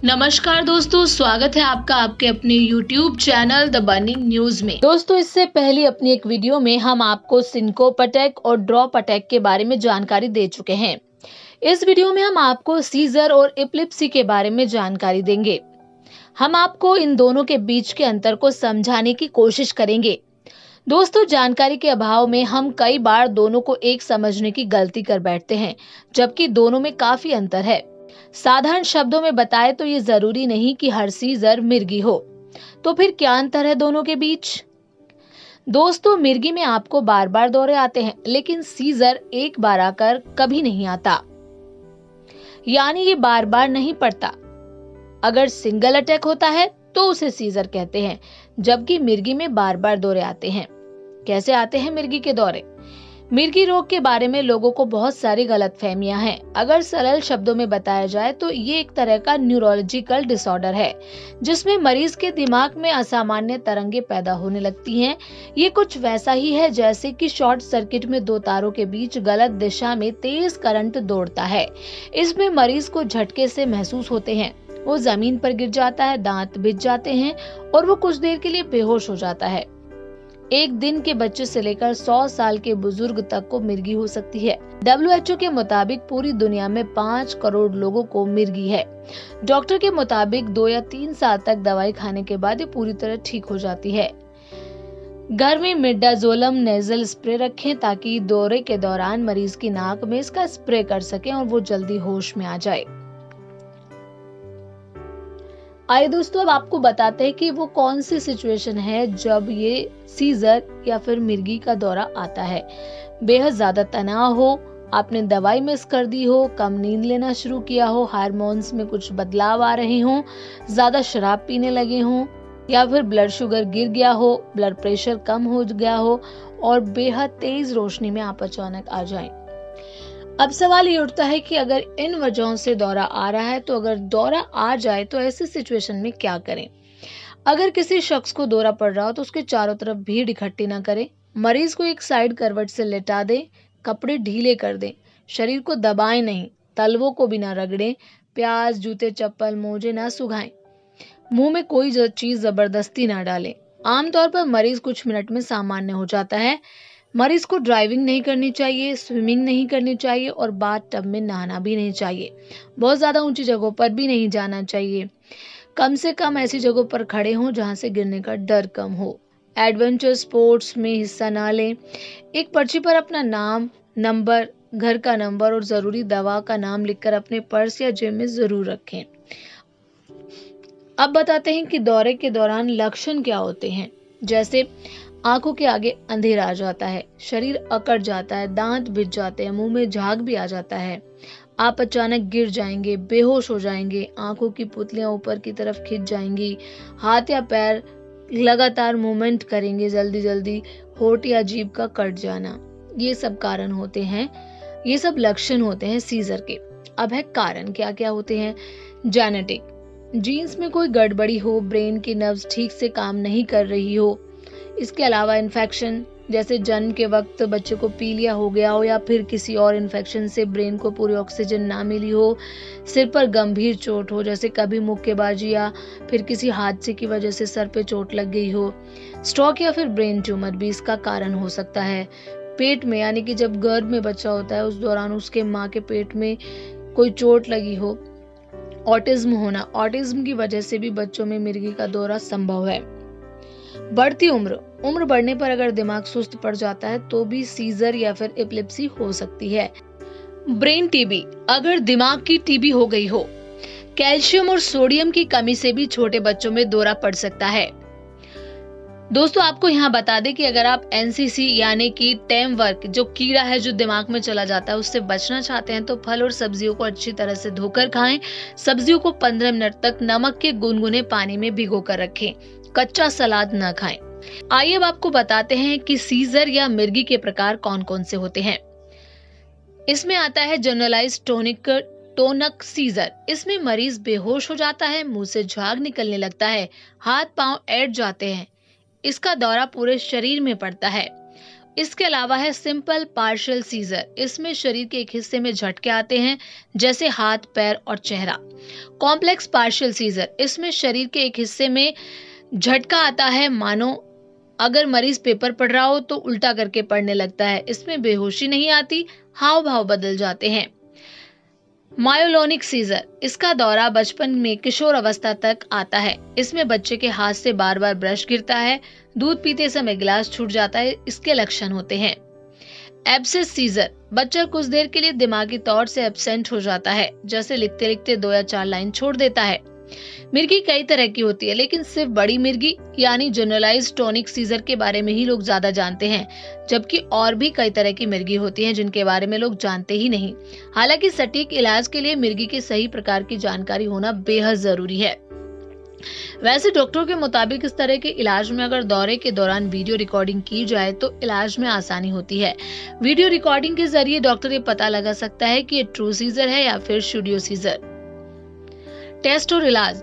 नमस्कार दोस्तों, स्वागत है आपका आपके अपने YouTube channel the burning news में। दोस्तों, इससे पहले अपनी एक वीडियो में हम आपको सिनकोप अटैक और ड्रॉप अटैक के बारे में जानकारी दे चुके हैं। इस वीडियो में हम आपको सीजर और एपिलेप्सी के बारे में जानकारी देंगे। हम आपको इन दोनों के बीच के अंतर को समझाने की कोशिश करेंगे। दोस्तों, जानकारी के अभाव में हम कई बार दोनों को एक समझने की गलती कर बैठते हैं, जबकि दोनों में काफी अंतर है। साधारण शब्दों में बताए तो ये जरूरी नहीं कि हर सीजर मिर्गी हो। तो फिर क्या अंतर है दोनों के बीच? दोस्तों, मिर्गी में आपको बार बार दौरे आते हैं, लेकिन सीजर एक बार आकर कभी नहीं आता, यानी ये बार बार नहीं पड़ता। अगर सिंगल अटैक होता है तो उसे सीजर कहते हैं, जबकि मिर्गी में बार बार दौरे आते हैं। कैसे आते हैं मिर्गी के दौरे? मिर्गी रोग के बारे में लोगों को बहुत सारी गलतफहमियां हैं। अगर सरल शब्दों में बताया जाए तो ये एक तरह का न्यूरोलॉजिकल डिसऑर्डर है, जिसमें मरीज के दिमाग में असामान्य तरंगे पैदा होने लगती हैं। ये कुछ वैसा ही है जैसे कि शॉर्ट सर्किट में दो तारों के बीच गलत दिशा में तेज करंट दौड़ता है। इसमें मरीज को झटके से महसूस होते हैं, वो जमीन पर गिर जाता है, दांत भिज जाते हैं और वो कुछ देर के लिए बेहोश हो जाता है। एक दिन के बच्चे से लेकर 100 साल के बुजुर्ग तक को मिर्गी हो सकती है। WHO के मुताबिक पूरी दुनिया में 5 करोड़ लोगों को मिर्गी है। डॉक्टर के मुताबिक 2 या 3 साल तक दवाई खाने के बाद ये पूरी तरह ठीक हो जाती है। घर में मिडाजोलम नेजल स्प्रे रखें ताकि दौरे के दौरान मरीज की नाक में इसका स्प्रे कर सकें और वो जल्दी होश में आ जाए। आइए दोस्तों, अब आपको बताते हैं कि वो कौन सी सिचुएशन है जब ये सीजर या फिर मिर्गी का दौरा आता है। बेहद ज्यादा तनाव हो, आपने दवाई मिस कर दी हो, कम नींद लेना शुरू किया हो, हार्मोन्स में कुछ बदलाव आ रहे हों, ज्यादा शराब पीने लगे हों, या फिर ब्लड शुगर गिर गया हो, ब्लड प्रेशर कम हो गया हो और बेहद तेज रोशनी में आप अचानक आ जाएं। अब सवाल ये उठता है कि अगर इन वजहों से दौरा आ रहा है तो अगर दौरा आ जाए तो ऐसी सिचुएशन में क्या करें? अगर किसी शख्स को दौरा पड़ रहा हो तो उसके चारों तरफ भीड़ इकट्ठी ना करें। मरीज को एक साइड करवट से लेटा दें, कपड़े ढीले कर दें, शरीर को दबाएं नहीं, तलवों को भी ना रगड़ें, प्याज, जूते, चप्पल, मोजे ना सुघाएं, मुंह में कोई चीज जबरदस्ती ना डालें। आमतौर पर मरीज कुछ मिनट में सामान्य हो जाता है। मरीज को ड्राइविंग नहीं करनी चाहिए, स्विमिंग नहीं करनी चाहिए और बाथ टब में नहाना भी नहीं चाहिए। बहुत ज्यादा ऊंची जगहों पर भी नहीं जाना चाहिए। कम से कम ऐसी जगहों पर खड़े हों जहां से गिरने का डर कम हो। एडवेंचर स्पोर्ट्स में हिस्सा ना लें। एक पर्ची पर अपना नाम, नंबर, घर का नंबर और जरूरी दवा का नाम लिखकर अपने पर्स या जेब में जरूर रखें। अब बताते हैं कि दौरे के दौरान लक्षण क्या होते हैं। जैसे आंखों के आगे अंधेरा आ जाता है, शरीर अकड़ जाता है, दांत भिज जाते हैं, मुंह में झाग भी आ जाता है, आप अचानक गिर जाएंगे, बेहोश हो जाएंगे, आंखों की पुतलियां ऊपर की तरफ खिंच जाएंगी, हाथ या पैर लगातार मूवमेंट करेंगे जल्दी जल्दी, होठ या जीभ का कट जाना। ये सब कारण होते हैं, ये सब लक्षण होते हैं सीजर के। अब है कारण क्या क्या होते हैं। जेनेटिक, जीन्स में कोई गड़बड़ी हो, ब्रेन की नर्व्स ठीक से काम नहीं कर रही हो। इसके अलावा इन्फेक्शन, जैसे जन्म के वक्त बच्चे को पीलिया हो गया हो या फिर किसी और इन्फेक्शन से ब्रेन को पूरी ऑक्सीजन ना मिली हो। सिर पर गंभीर चोट हो, जैसे कभी मुक्केबाजी या फिर किसी हादसे की वजह से सर पे चोट लग गई हो। स्ट्रोक या फिर ब्रेन ट्यूमर भी इसका कारण हो सकता है। पेट में, यानी कि जब गर्भ में बच्चा होता है उस दौरान उसके माँ के पेट में कोई चोट लगी हो। ऑटिज्म होना, ऑटिज्म की वजह से भी बच्चों में मिर्गी का दौरा संभव है। बढ़ती उम्र, उम्र बढ़ने पर अगर दिमाग सुस्त पड़ जाता है तो भी सीजर या फिर एपिलेप्सी हो सकती है। ब्रेन टीबी, अगर दिमाग की टीबी हो गई हो। कैल्शियम और सोडियम की कमी से भी छोटे बच्चों में दौरा पड़ सकता है। दोस्तों, आपको यहाँ बता दें कि अगर आप NCC यानी कि टेम वर्क, जो कीड़ा है जो दिमाग में चला जाता है, उससे बचना चाहते हैं तो फल और सब्जियों को अच्छी तरह से धोकर खाएं। सब्जियों को 15 मिनट तक नमक के गुनगुने पानी में भिगो कर रखें। कच्चा सलाद न खाएं। आइए अब आपको बताते हैं कि सीजर या मिर्गी के प्रकार कौन कौन से होते हैं। इसमें आता है जनरलाइज्ड टोनक सीजर। इसमें मरीज बेहोश हो जाता है, मुंह से झाग निकलने लगता है, हाथ पांव ऐंठ जाते हैं। इसका दौरा पूरे शरीर में पड़ता है। इसके अलावा है सिंपल पार्शियल सीजर। इसमें शरीर के एक हिस्से में झटके आते हैं, जैसे हाथ, पैर और चेहरा। कॉम्प्लेक्स पार्शियल सीजर, इसमें शरीर के एक हिस्से में झटका आता है, मानो अगर मरीज पेपर पढ़ रहा हो तो उल्टा करके पढ़ने लगता है। इसमें बेहोशी नहीं आती, हाव भाव बदल जाते हैं। मायोलोनिक सीजर, इसका दौरा बचपन में किशोर अवस्था तक आता है। इसमें बच्चे के हाथ से बार बार ब्रश गिरता है, दूध पीते समय गिलास छूट जाता है, इसके लक्षण होते हैं। एब्सेस सीजर, बच्चा कुछ देर के लिए दिमागी तौर से एब्सेंट हो जाता है, जैसे लिखते लिखते 2 या 4 लाइन छोड़ देता है। मिर्गी कई तरह की होती है, लेकिन सिर्फ बड़ी मिर्गी यानी जनरलाइज्ड टॉनिक सीजर के बारे में ही लोग ज्यादा जानते हैं, जबकि और भी कई तरह की मिर्गी होती हैं जिनके बारे में लोग जानते ही नहीं। हालांकि सटीक इलाज के लिए मिर्गी के सही प्रकार की जानकारी होना बेहद जरूरी है। वैसे डॉक्टरों के मुताबिक इस तरह के इलाज में अगर दौरे के दौरान वीडियो रिकॉर्डिंग की जाए तो इलाज में आसानी होती है। वीडियो रिकॉर्डिंग के जरिए डॉक्टर ये पता लगा सकता है कि ये ट्रू सीजर है या फिर सूडो सीजर। टेस्ट और इलाज,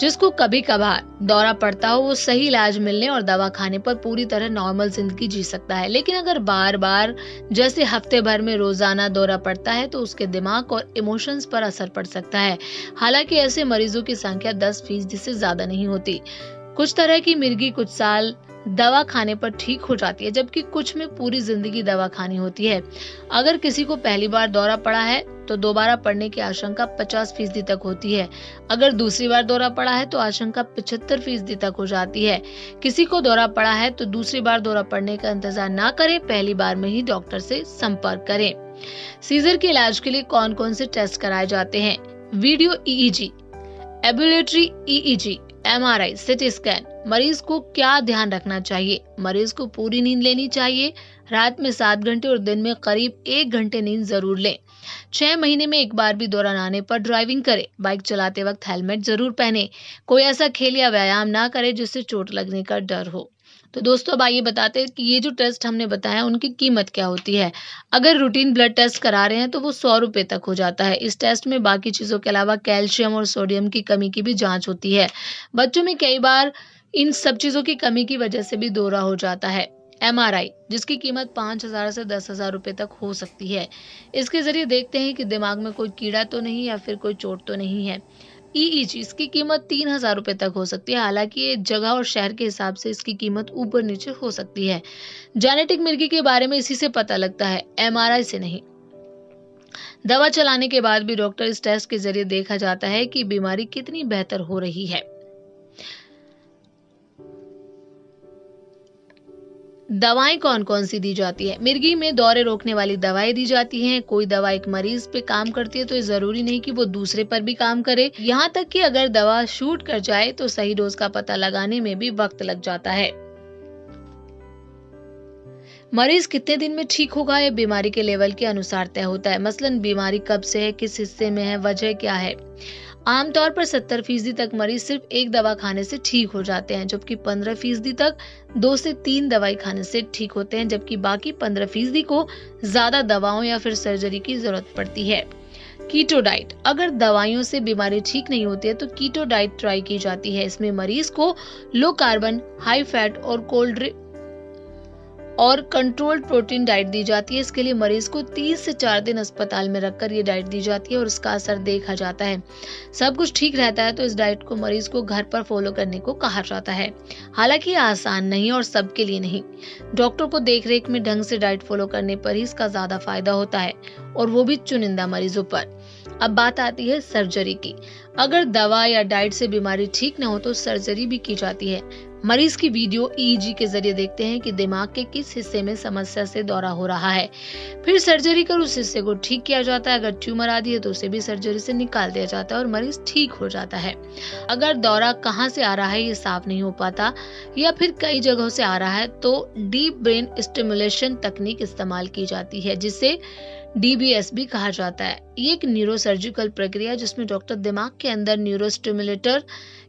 जिसको कभी कभार दौरा पड़ता हो वो सही इलाज मिलने और दवा खाने पर पूरी तरह नॉर्मल जिंदगी जी सकता है। लेकिन अगर बार बार जैसे हफ्ते भर में रोजाना दौरा पड़ता है तो उसके दिमाग और इमोशंस पर असर पड़ सकता है। हालांकि ऐसे मरीजों की संख्या 10% से ज्यादा नहीं होती। कुछ तरह की मिर्गी कुछ साल दवा खाने पर ठीक हो जाती है, जबकि कुछ में पूरी जिंदगी दवा खानी होती है। अगर किसी को पहली बार दौरा पड़ा है तो दोबारा पड़ने की आशंका 50% तक होती है। अगर दूसरी बार दौरा पड़ा है तो आशंका 75% तक हो जाती है। किसी को दौरा पड़ा है तो दूसरी बार दौरा पड़ने का इंतजार ना करें, पहली बार में ही डॉक्टर से संपर्क करें। सीजर के इलाज के लिए कौन कौन से टेस्ट कराए जाते हैं? Video EEG, ambulatory EEG, MRI, CT scan. मरीज को क्या ध्यान रखना चाहिए? मरीज को पूरी नींद लेनी चाहिए। रात में 7 घंटे और दिन में करीब 1 घंटे नींद जरूर लें। 6 महीने में एक बार भी दौरा आने पर ड्राइविंग करें। बाइक चलाते वक्त हेलमेट जरूर पहने। कोई ऐसा खेल या व्यायाम ना करे जिससे चोट लगने का डर हो। तो दोस्तों अब आइए बताते हैं कि ये जो टेस्ट हमने बताया उनकी कीमत क्या होती है। अगर रूटीन ब्लड टेस्ट करा रहे हैं तो वो 100 रुपए तक हो जाता है। इस टेस्ट में बाकी चीजों के अलावा कैल्शियम और सोडियम की कमी की भी जांच होती है। बच्चों में कई बार इन सब चीजों की कमी की वजह से भी दौरा हो जाता है। MRI, जिसकी कीमत 5,000 से 10,000 रुपए तक हो सकती है। इसके जरिए देखते हैं कि दिमाग में कोई कीड़ा तो नहीं या फिर कोई चोट तो नहीं है। EEG, इसकी कीमत 3,000 रुपए तक हो सकती है। हालांकि ये जगह और शहर के हिसाब से इसकी कीमत ऊपर नीचे हो सकती है। जेनेटिक मिर्गी के बारे में इसी से पता लगता है, MRI से नहीं। दवा चलाने के बाद भी डॉक्टर इस टेस्ट के जरिए देखा जाता है कि बीमारी कितनी बेहतर हो रही है। दवाएं कौन कौन सी दी जाती है? मिर्गी में दौरे रोकने वाली दवाएं दी जाती हैं। कोई दवा एक मरीज पे काम करती है तो ये जरूरी नहीं कि वो दूसरे पर भी काम करे। यहाँ तक कि अगर दवा शूट कर जाए तो सही डोज का पता लगाने में भी वक्त लग जाता है। मरीज कितने दिन में ठीक होगा यह बीमारी के लेवल के अनुसार तय होता है। मसलन बीमारी कब से है, किस हिस्से में है, वजह क्या है। आमतौर पर 70% तक मरीज सिर्फ एक दवा खाने से ठीक हो जाते हैं, जबकि 15% तक 2 से 3 दवाई खाने से ठीक होते हैं, जबकि बाकी 15% को ज्यादा दवाओं या फिर सर्जरी की जरूरत पड़ती है। कीटो डाइट, अगर दवाइयों से बीमारी ठीक नहीं होती है तो कीटो डाइट ट्राई की जाती है। इसमें मरीज को लो कार्बन, हाई फैट और कंट्रोल्ड प्रोटीन डाइट दी जाती है। इसके लिए मरीज को 3 से 4 दिन अस्पताल में रखकर ये डाइट दी जाती है और इसका असर देखा जाता है। सब कुछ ठीक रहता है तो इस डाइट को मरीज को घर पर फॉलो करने को कहा जाता है। हालांकि ये आसान नहीं और सबके लिए नहीं। डॉक्टर को देखरेख में ढंग से डाइट फॉलो करने पर ही इसका ज्यादा फायदा होता है, और वो भी चुनिंदा मरीजों पर। अब बात आती है सर्जरी की। अगर दवा या डाइट से बीमारी ठीक न हो तो सर्जरी भी की जाती है। मरीज की वीडियो EEG के जरिए देखते हैं कि दिमाग के किस हिस्से में समस्या से दौरा हो रहा है। फिर सर्जरी कर उस हिस्से को ठीक किया जाता है। अगर ट्यूमर आदि है तो उसे भी सर्जरी से निकाल दिया जाता है और मरीज ठीक हो जाता है। अगर दौरा कहाँ से आ रहा है ये साफ नहीं हो पाता या फिर कई जगहों से आ रहा है तो डीप ब्रेन स्टिमुलेशन तकनीक इस्तेमाल की जाती है, जिसे DBS भी कहा जाता है। ये एक न्यूरोसर्जिकल प्रक्रिया जिसमें डॉक्टर दिमाग के अंदर न्यूरोस्टिमुलेटर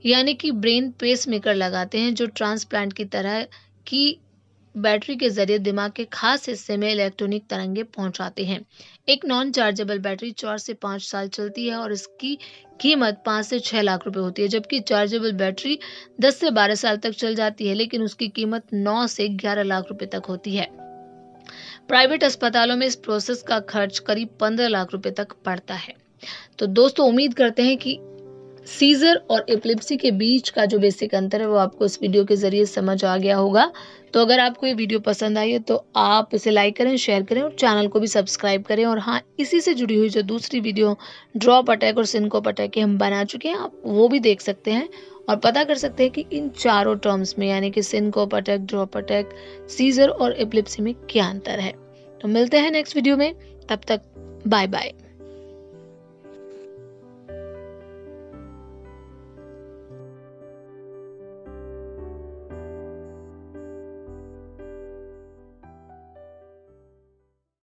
यानी कि ब्रेन पेसमेकर लगाते हैं, जो ट्रांसप्लांट की तरह की बैटरी के जरिए दिमाग के खास हिस्से में इलेक्ट्रॉनिक तरंगे पहुंचाते हैं। एक नॉन चार्जेबल बैटरी 4 से 5 साल चलती है और इसकी कीमत 5 से 6 लाख रुपए होती है, जबकि चार्जेबल बैटरी 10 से 12 साल तक चल जाती है, लेकिन उसकी कीमत 9 से 11 लाख रुपए तक होती है। प्राइवेट अस्पतालों में इस प्रोसेस का खर्च करीब 15 लाख रुपए तक पड़ता है। तो दोस्तों, उम्मीद करते हैं कि सीजर और एपिलेप्सी के बीच का जो बेसिक अंतर है वो आपको इस वीडियो के जरिए समझ आ गया होगा। तो अगर आपको ये वीडियो पसंद आई है तो आप इसे लाइक करें, शेयर करें और चैनल को भी सब्सक्राइब करें। और हाँ, इसी से जुड़ी हुई जो दूसरी वीडियो ड्रॉप अटैक और सिनकोप अटैक के हम बना चुके हैं, आप वो भी देख सकते हैं और पता कर सकते हैं कि इन चारों टर्म्स में यानी कि syncope attack, drop attack, seizure और एपिलेप्सी में क्या अंतर है। तो मिलते हैं नेक्स्ट वीडियो में, तब तक बाय बाय।